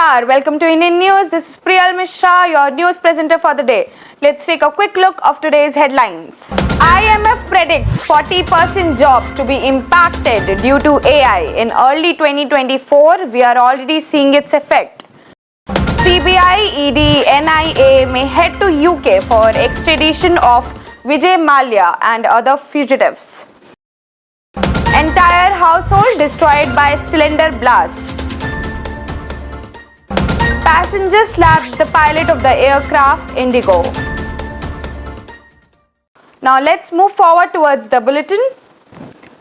Namaskar, welcome to Indian News. This is Priyal Mishra, your news presenter for the day. Let's take a quick look of today's headlines. IMF predicts 40% jobs to be impacted due to AI. In early 2024, we are already seeing its effect. CBI, ED, NIA may head to UK for extradition of Vijay Mallya and other fugitives. Entire household destroyed by cylinder blast. Passenger slaps the pilot of the aircraft Indigo. Now let's move forward towards the bulletin.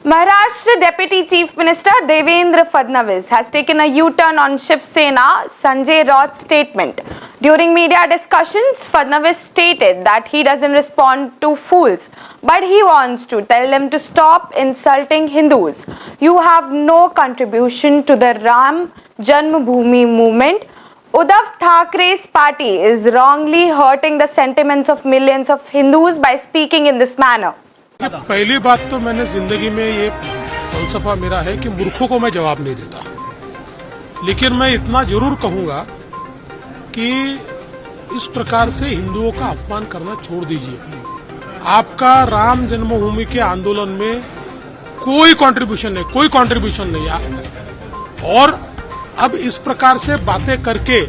Maharashtra Deputy Chief Minister Devendra Fadnavis has taken a U-turn on Shiv Sena Sanjay Raut's statement. During media discussions, Fadnavis stated that he doesn't respond to fools, but he wants to tell them to stop insulting Hindus. You have no contribution to the Ram Janmabhoomi movement. Uddhav Thackeray's party is wrongly hurting the sentiments of millions of Hindus by speaking in this manner. पहली बात तो मैंने जिंदगी में ये फलसफा मेरा है कि मूर्खों को मैं जवाब नहीं देता, लेकिन मैं इतना जरूर कहूंगा कि इस प्रकार से हिंदुओं का अपमान करना छोड़ दीजिए। आपका राम जन्मभूमि के आंदोलन में कोई कंट्रीब्यूशन नहीं और अब इस प्रकार से बातें करके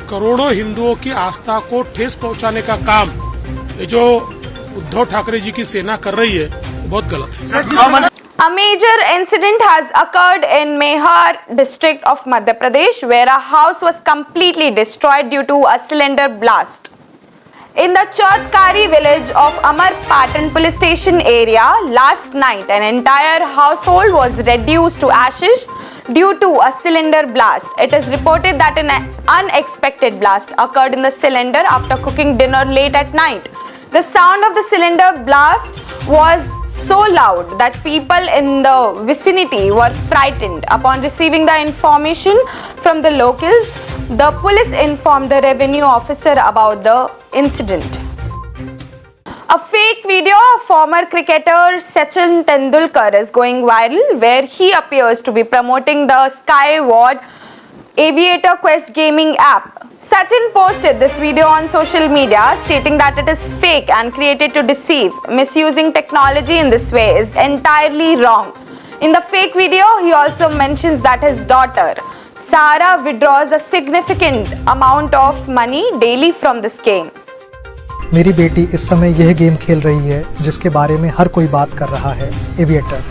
करोड़ों हिंदुओं की आस्था को ठेस पहुंचाने का काम ये जो उद्धव ठाकरे जी की सेना कर रही है बहुत गलत है। A major incident has occurred in Mehar district of Madhya Pradesh where a house was completely destroyed due to a cylinder blast. In the Chautkari village of Amar Patan police station area last night, an entire household was reduced to ashes due to a cylinder blast. It is reported that an unexpected blast occurred in the cylinder after cooking dinner late at night. The sound of the cylinder blast was so loud that people in the vicinity were frightened. Upon receiving the information from the locals, the police informed the revenue officer about the incident. A fake video of former cricketer Sachin Tendulkar is going viral where he appears to be promoting the Skyward Aviator Quest gaming app. Sachin posted this video on social media stating that it is fake and created to deceive. Misusing technology in this way is entirely wrong. In the fake video, he also mentions that his daughter, Sara, withdraws a significant amount of money daily from this game. मेरी बेटी इस समय यह game खेल रही है जिसके बारे में हर कोई बात कर रहा है, एविएटर।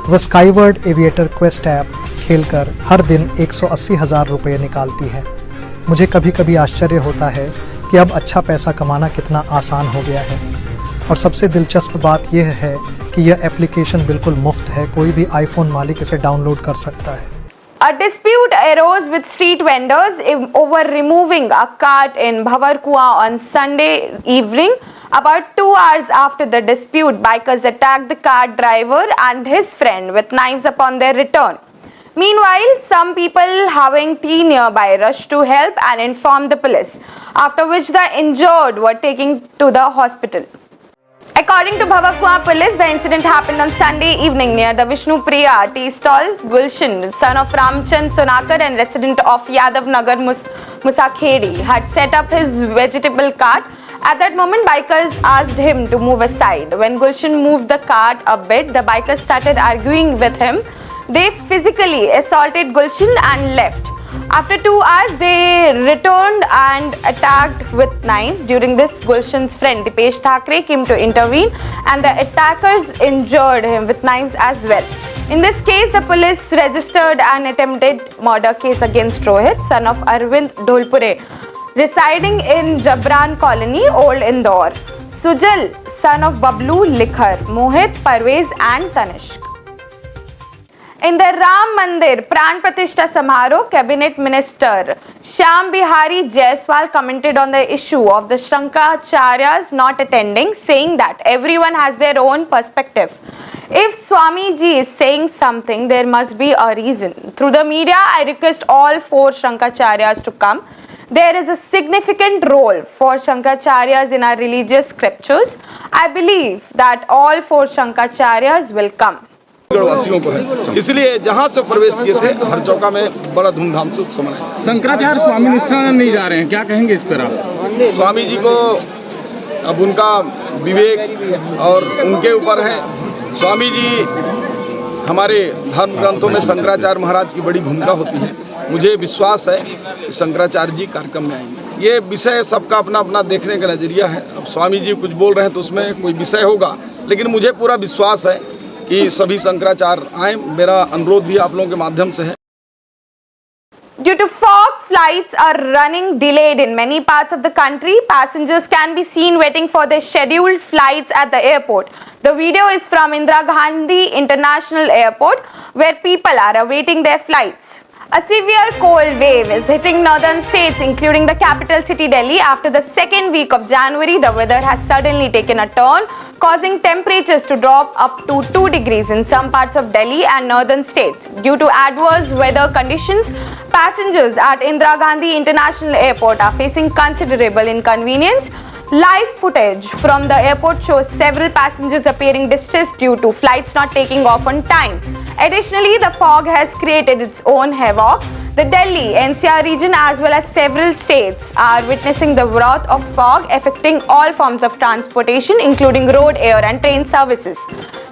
वह स्काईवर्ड एविएटर क्वेस्ट ऐप खेलकर हर दिन 180,000 रुपये निकालती है। मुझे कभी कभी आश्चर्य होता है कि अब अच्छा पैसा कमाना कितना आसान हो गया है। और सबसे दिलचस्प बात यह है कि यह एप्लीकेशन बिल्कुल मुफ्त है, कोई भी आईफोन मालिक इसे डाउनलोड कर सकता है। A dispute arose with street vendors over removing a cart in Bhavarkua on Sunday evening. About 2 hours after the dispute, bikers attacked the cart driver and his friend with knives upon their return. Meanwhile, some people having tea nearby rushed to help and informed the police, after which the injured were taken to the hospital. According to Bhavakwa police, the incident happened on Sunday evening near the Vishnu Priya tea stall. Gulshan, son of Ramchand Sonakar and resident of Yadav Nagar Musakhedi, had set up his vegetable cart. At that moment, bikers asked him to move aside. When Gulshan moved the cart a bit, the bikers started arguing with him. They physically assaulted Gulshan and left. After 2 hours, they returned and attacked with knives. During this, Gulshan's friend Dipesh Thackeray came to intervene and the attackers injured him with knives as well. In this case, the police registered an attempted murder case against Rohit, son of Arvind Dholpure, residing in Jabran Colony, Old Indore. Sujal, son of Bablu Likhar, Mohit, Parvez and Tanishq. In the Ram Mandir Pran Pratishtha Samaroh, Cabinet Minister Shyam Bihari Jaiswal commented on the issue of the Shankacharyas not attending, saying that everyone has their own perspective. If Swamiji is saying something, there must be a reason. Through the media, I request all 4 Shankacharyas to come. There is a significant role for Shankacharyas in our religious scriptures. I believe that all 4 Shankacharyas will come. वासियों को है, इसलिए जहाँ से प्रवेश किए थे हर चौका में बड़ा धूमधाम से उत्सव मनाया। शंकराचार्य स्वामी निष्ठानंद नहीं जा रहे हैं, क्या कहेंगे इस पर आप? स्वामी जी को अब उनका विवेक और उनके ऊपर है। स्वामी जी हमारे धर्म ग्रंथों में शंकराचार्य महाराज की बड़ी भूमिका होती है। मुझे विश्वास है कि शंकराचार्य जी कार्यक्रम में आएंगे। ये विषय सबका अपना अपना देखने का नजरिया है। अब स्वामी जी कुछ बोल रहे हैं तो उसमें कोई विषय होगा, लेकिन मुझे पूरा विश्वास है कि सभी शंकराचार्य आए। मेरा अनुरोध भी आप लोगों के माध्यम से है। Due to fog, flights are running delayed in many parts of the country. Passengers can be seen waiting for their scheduled flights at the airport. The video is from Indira Gandhi International Airport, where people are awaiting their flights. A severe cold wave is hitting northern states, including the capital city Delhi. After the second week of January, the weather has suddenly taken a turn, causing temperatures to drop up to 2 degrees in some parts of Delhi and northern states. Due to adverse weather conditions, passengers at Indira Gandhi International Airport are facing considerable inconvenience. Live footage from the airport shows several passengers appearing distressed due to flights not taking off on time. Additionally, the fog has created its own havoc. The Delhi NCR region as well as several states are witnessing the wrath of fog affecting all forms of transportation, including road, air and train services.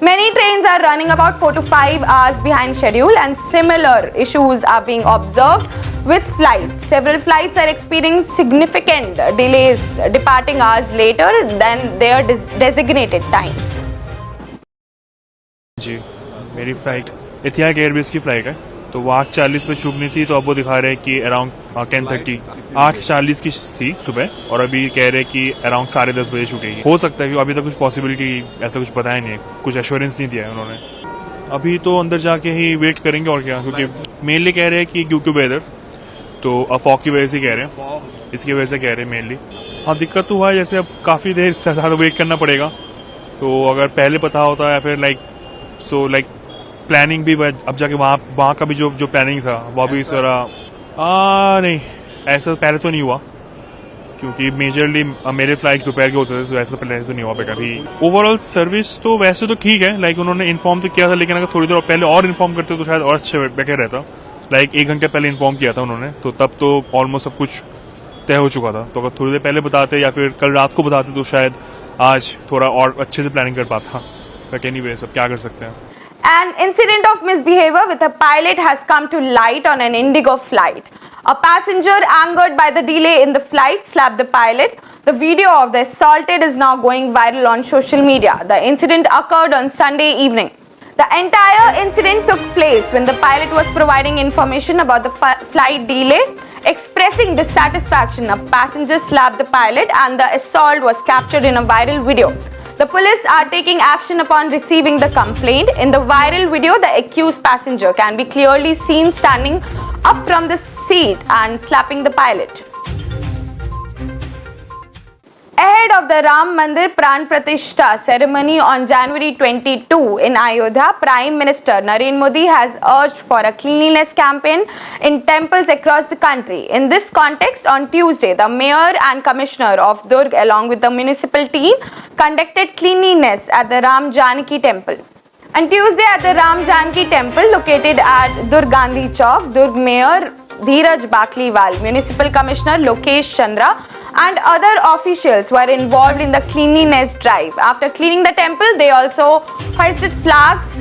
Many trains are running about 4 to 5 hours behind schedule, and similar issues are being observed with flights. Several flights are experiencing significant delays, departing hours later than their designated times. जी, मेरी flight इथियाक Airways की flight है, तो वो 8:40 पे छूटनी थी, तो अब वो दिखा रहे हैं कि अराउंड 10:30 8:40 की थी सुबह, और अभी कह रहे हैं कि अराउंड 10:30 बजे छूटेगी। हो सकता है कि अभी तक कुछ पॉसिबिलिटी ऐसा कुछ बताया नहीं है, कुछ एश्योरेंस नहीं दिया है उन्होंने। अभी तो अंदर जाके ही वेट करेंगे और क्या, क्योंकि मेनली कह रहे हैं कि ड्यू टू वेदर, तो फॉग की वजह से कह रहे हैं, इसकी वजह से कह रहे हैं मेनली। हाँ, दिक्कत तो हुआ है, जैसे अब काफ़ी देर से ज़्यादा वेट करना पड़ेगा, तो अगर पहले पता होता या फिर लाइक प्लानिंग भी अब जाके वहाँ का भी जो प्लानिंग था वो भी सारा नहीं, ऐसा पहले तो नहीं हुआ, क्योंकि मेजरली मेरे फ्लाइट्स दोपहर के होते थे, तो ऐसा पहले तो नहीं हुआ कभी। ओवरऑल सर्विस तो वैसे तो ठीक है, लाइक उन्होंने इन्फॉर्म तो किया था, लेकिन अगर थोड़ी देर पहले और इन्फॉर्म करते तो शायद और अच्छे बेटर रहता। लाइक 1 घंटे पहले इन्फॉर्म किया था उन्होंने, तो तब तो ऑलमोस्ट सब कुछ तय हो चुका था। तो अगर थोड़ी देर पहले बताते या फिर कल रात को बताते तो शायद आज थोड़ा और अच्छे से प्लानिंग कर पाता। बट एनीवे, सब क्या कर सकते हैं। An incident of misbehavior with a pilot has come to light on an Indigo flight. A passenger, angered by the delay in the flight, slapped the pilot. The video of the assaulted is now going viral on social media. The incident occurred on Sunday evening. The entire incident took place when the pilot was providing information about the flight delay. Expressing dissatisfaction, a passenger slapped the pilot and the assault was captured in a viral video. The police are taking action upon receiving the complaint. In the viral video, the accused passenger can be clearly seen standing up from the seat and slapping the pilot. Ahead of the Ram Mandir Pran Pratishtha ceremony on January 22 in Ayodhya, Prime Minister Narendra Modi has urged for a cleanliness campaign in temples across the country. In this context, on Tuesday, the Mayor and Commissioner of Durg along with the municipal team conducted cleanliness at the Ram Janaki Temple. On Tuesday at the Ram Janaki Temple located at Durg Gandhi Chowk, Durg Mayor Dheeraj Bakliwal, Municipal Commissioner Lokesh Chandra and other officials were involved in the cleanliness drive. After cleaning the temple, they also hoisted flags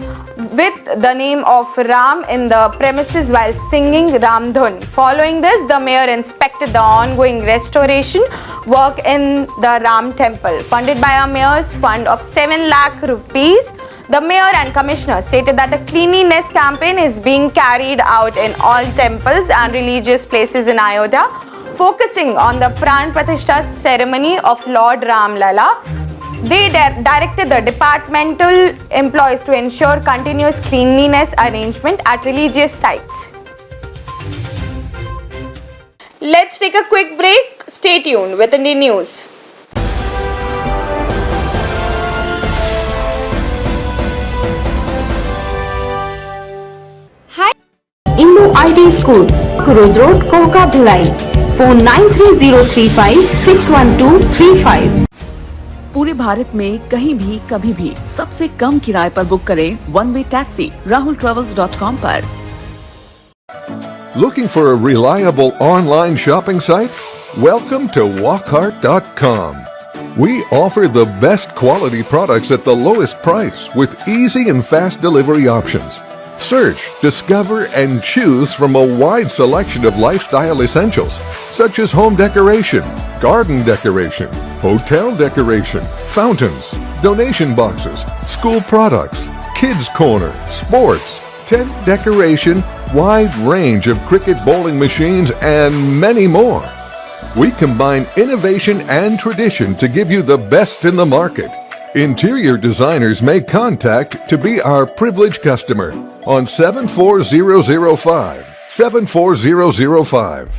with the name of Ram in the premises while singing Ram Dhun. Following this, the mayor inspected the ongoing restoration work in the Ram temple. Funded by a mayor's fund of 7 lakh rupees, the mayor and commissioner stated that a cleanliness campaign is being carried out in all temples and religious places in Ayodhya, focusing on the Pran Pratishtha ceremony of Lord Ram Lala. They directed the departmental employees to ensure continuous cleanliness arrangement at religious sites. Let's take a quick break. Stay tuned with Indian News. Inno ID School, Kurod Road, Koka Bhilai. Phone 93035 61235. पूरे भारत में कहीं भी कभी भी सबसे कम किराए पर book करें वन वे टैक्सी rahultravels.com पर। Looking for a reliable online shopping site? Welcome to walkhart.com. We offer the best quality products at the lowest price with easy and fast delivery options. Search, discover, and choose from a wide selection of lifestyle essentials such as home decoration, garden decoration, hotel decoration, fountains, donation boxes, school products, kids corner, sports, tent decoration, wide range of cricket bowling machines, and many more. We combine innovation and tradition to give you the best in the market. Interior designers may contact to be our privileged customer on 74005. 74005.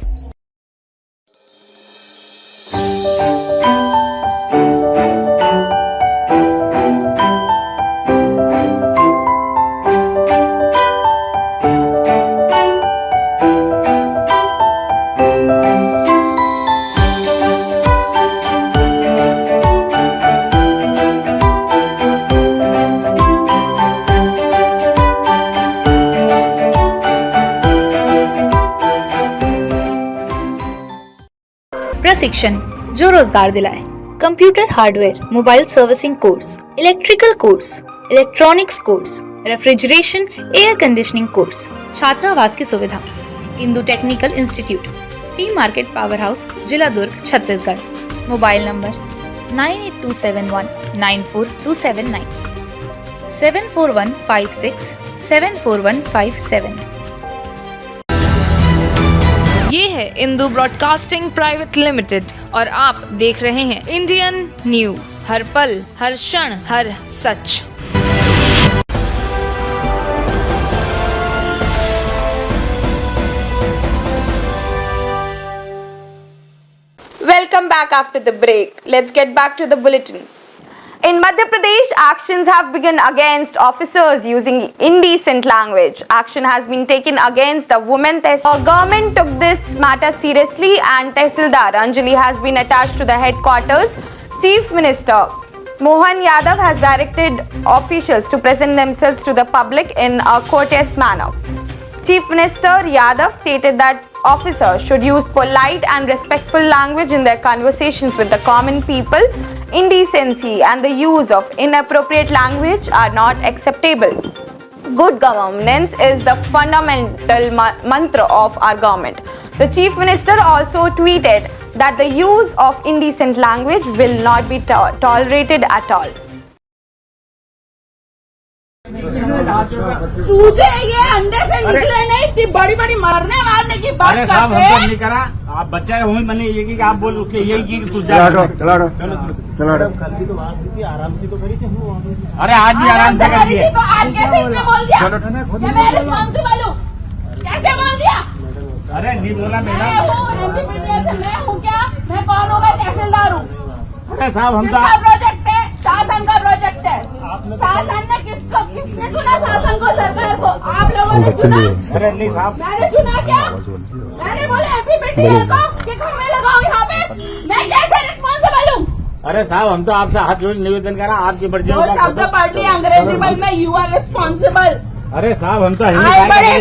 प्रशिक्षण जो रोजगार दिलाए। Computer hardware, mobile servicing course, electrical course, electronics course, refrigeration, air conditioning course, छात्रावास की सुविधा। Indu technical institute, T market power house, जिला दुर्ग, Chhattisgarh. Mobile number 9827194279, 7415674157। ये है इंदु ब्रॉडकास्टिंग प्राइवेट लिमिटेड और आप देख रहे हैं इंडियन न्यूज, हर पल, हर क्षण, हर सच। Welcome back after the break. Let's get back to the bulletin. In Madhya Pradesh, actions have begun against officers using indecent language. Action has been taken against the women tehsil. Government took this matter seriously and Tehsildar Anjali has been attached to the headquarters. Chief Minister Mohan Yadav has directed officials to present themselves to the public in a courteous manner. Chief Minister Yadav stated that officers should use polite and respectful language in their conversations with the common people. Indecency and the use of inappropriate language are not acceptable. Good governance is the fundamental mantra of our government. The Chief Minister also tweeted that the use of indecent language will not be tolerated at all. चूजे ये अंडे से निकले नहीं, इतनी बड़ी बड़ी मारने की बात करते हैं। नहीं करा, आप बच्चा का वही बने ये कि आप बोल के यही चीज तू जा चलो कल की तो बात हुई थी, आराम से तो करी थी। अरे आज भी आराम से करी है, तो आज कैसे इसने बोल दिया मैं रिस्पॉन्सिबल हूँ? कैसे बोल दिया? अरे नहीं बोला मैं हूँ क्या? मैं कौन हूँ? मैं तहसीलदार हूँ। अरे साहब हम प्रोजेक्ट है, शासन का प्रोजेक्ट है। शासन ने किसने चुना? शासन को, सरकार को। आप लोगों ने चुना? अरे नहीं साहब, मैंने चुना क्या? मैंने बोला एमपी पीटीआई को कि खम्भे लगाओ यहाँ पे। मैं कैसे रिस्पॉन्सिबल हूँ? अरे साहब हम तो आपसे हाथ जोड़ निवेदन करा, आपकी मर्जी शब्द पढ़ लिया अंग्रेजी में, यू आर रिस्पॉन्सिबल। अरे साहब हम तो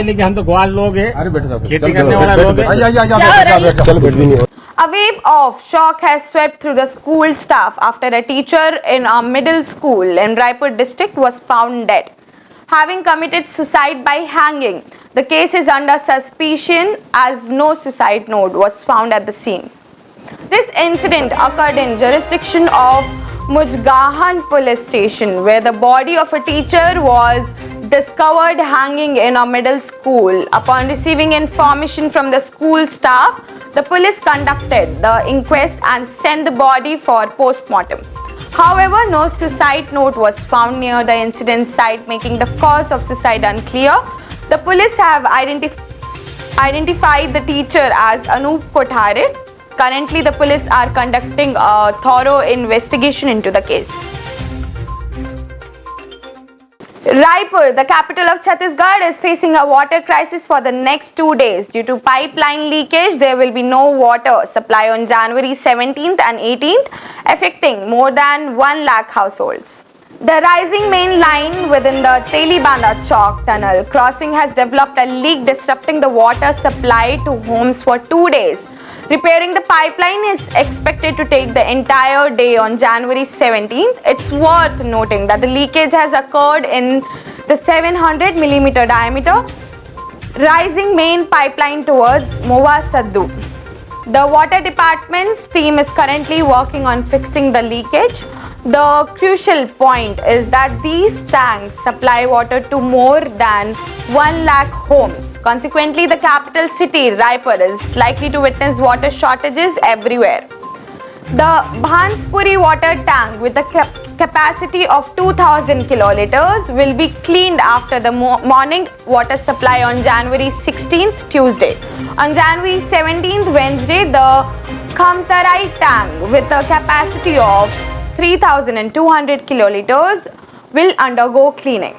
लेकिन हम तो ग्वाल लोग हैं, खेती करने वाला लोग हैं। A wave of shock has swept through the school staff after a teacher in a middle school in Raipur district was found dead, having committed suicide by hanging. The case is under suspicion as no suicide note was found at the scene. This incident occurred in jurisdiction of Mujgahan police station, where the body of a teacher was discovered hanging in a middle school. Upon receiving information from the school staff, the police conducted the inquest and sent the body for postmortem. However, no suicide note was found near the incident site, making the cause of suicide unclear. The police have identified the teacher as Anup Kothare. Currently, the police are conducting a thorough investigation into the case. Raipur, the capital of Chhattisgarh, is facing a water crisis for the next 2 days. Due to pipeline leakage, there will be no water supply on January 17th and 18th, affecting more than 1 lakh households. The rising main line within the Telibanda Chowk tunnel crossing has developed a leak, disrupting the water supply to homes for 2 days. Repairing the pipeline is expected to take the entire day on January 17th. It's worth noting that the leakage has occurred in the 700 millimeter diameter rising main pipeline towards Mova Saddu. The water department's team is currently working on fixing the leakage. The crucial point is that these tanks supply water to more than 1 lakh homes. Consequently, the capital city, Raipur, is likely to witness water shortages everywhere. The Bhanspuri water tank with a capacity of 2000 kiloliters will be cleaned after the morning water supply on January 16th, Tuesday. On January 17th, Wednesday, the Khamtarai tank with a capacity of 3200 kiloliters will undergo cleaning.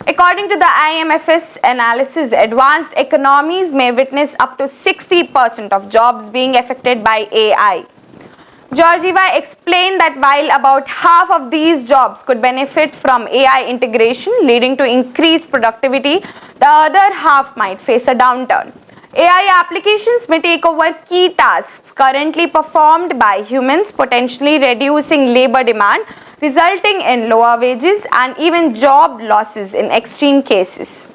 According to the IMF's analysis, advanced economies may witness up to 60% of jobs being affected by AI. Georgieva explained that while about half of these jobs could benefit from AI integration, leading to increased productivity, the other half might face a downturn. AI applications may take over key tasks currently performed by humans, potentially reducing labor demand, resulting in lower wages and even job losses in extreme cases.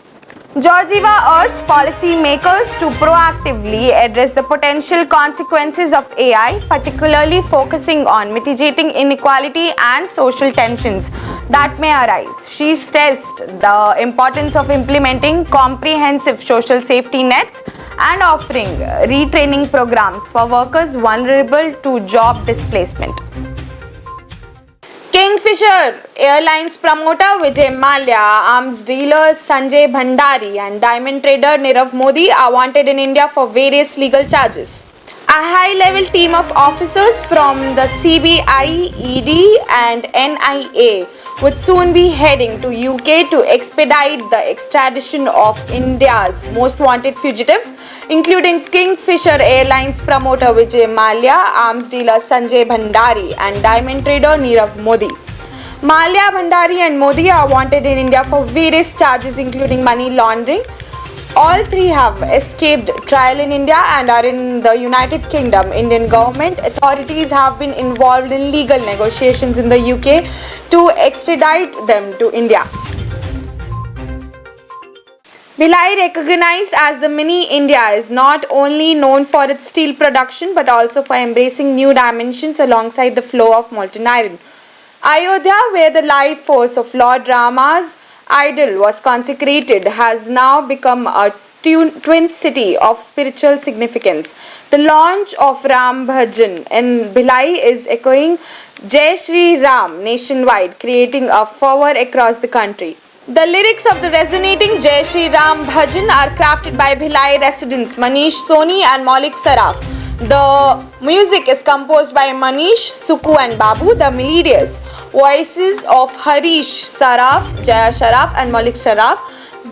Georgieva urged policymakers to proactively address the potential consequences of AI, particularly focusing on mitigating inequality and social tensions that may arise. She stressed the importance of implementing comprehensive social safety nets and offering retraining programs for workers vulnerable to job displacement. Kingfisher Airlines promoter Vijay Mallya, arms dealer Sanjay Bhandari and diamond trader Nirav Modi are wanted in India for various legal charges. A high-level team of officers from the CBI, ED and NIA would soon be heading to UK to expedite the extradition of India's most wanted fugitives, including Kingfisher Airlines promoter Vijay Mallya, arms dealer Sanjay Bhandari and diamond trader Nirav Modi. Mallya, Bhandari and Modi are wanted in India for various charges including money laundering. All three have escaped trial in India and are in the United Kingdom. Indian government authorities have been involved in legal negotiations in the UK to extradite them to India. Bhilai, recognized as the mini India, is not only known for its steel production but also for embracing new dimensions alongside the flow of molten iron. Ayodhya, where the life force of Lord Rama's idol was consecrated, has now become a twin city of spiritual significance. The launch of Ram Bhajan in Bhilai is echoing Jai Shri Ram nationwide, creating a fervor across the country. The lyrics of the resonating Jai Shri Ram Bhajan are crafted by Bhilai residents Manish Soni and Maulik Saraf. The music is composed by Manish, Suku and Babu. The melodious voices of Harish Saraf, Jaya Sharaf and Maulik Saraf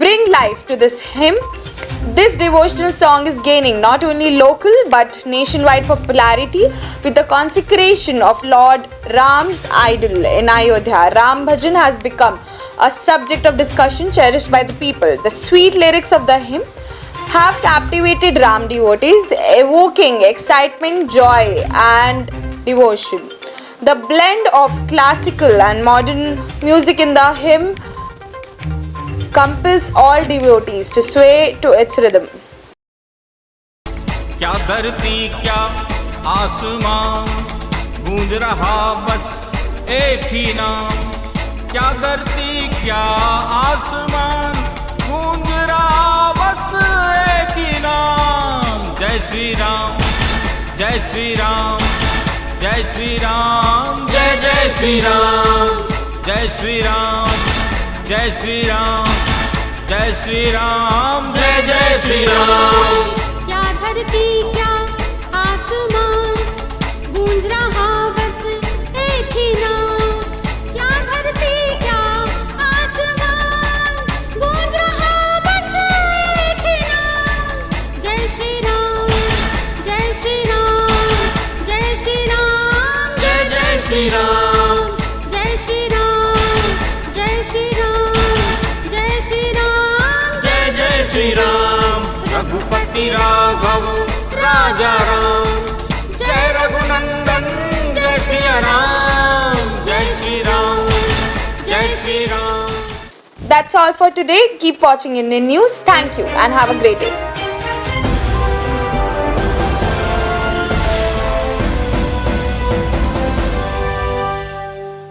bring life to this hymn. This devotional song is gaining not only local but nationwide popularity with the consecration of Lord Ram's idol in Ayodhya. Ram Bhajan has become a subject of discussion cherished by the people. The sweet lyrics of the hymn have captivated Ram devotees, evoking excitement, joy and devotion. The blend of classical and modern music in the hymn compels all devotees to sway to its rhythm. क्या धरती क्या आसमान गूंज रहा बस एक ही नाम क्या धरती क्या आसमान गूंज रहा बस एक ही नाम जय श्री राम जय श्री राम जय श्री राम जय जय श्री राम जय श्री राम जय श्री राम जय श्री राम जय जय श्री राम क्या धरती क्या आसमान गूंज रहा बस एक ही नाम श्री राम रघुपति राघव राजा राम जय रघुनंदन जय सिया राम जय श्री राम जय Shri Ram. That's all for today. Keep watching Indian News. Thank you and have a great day.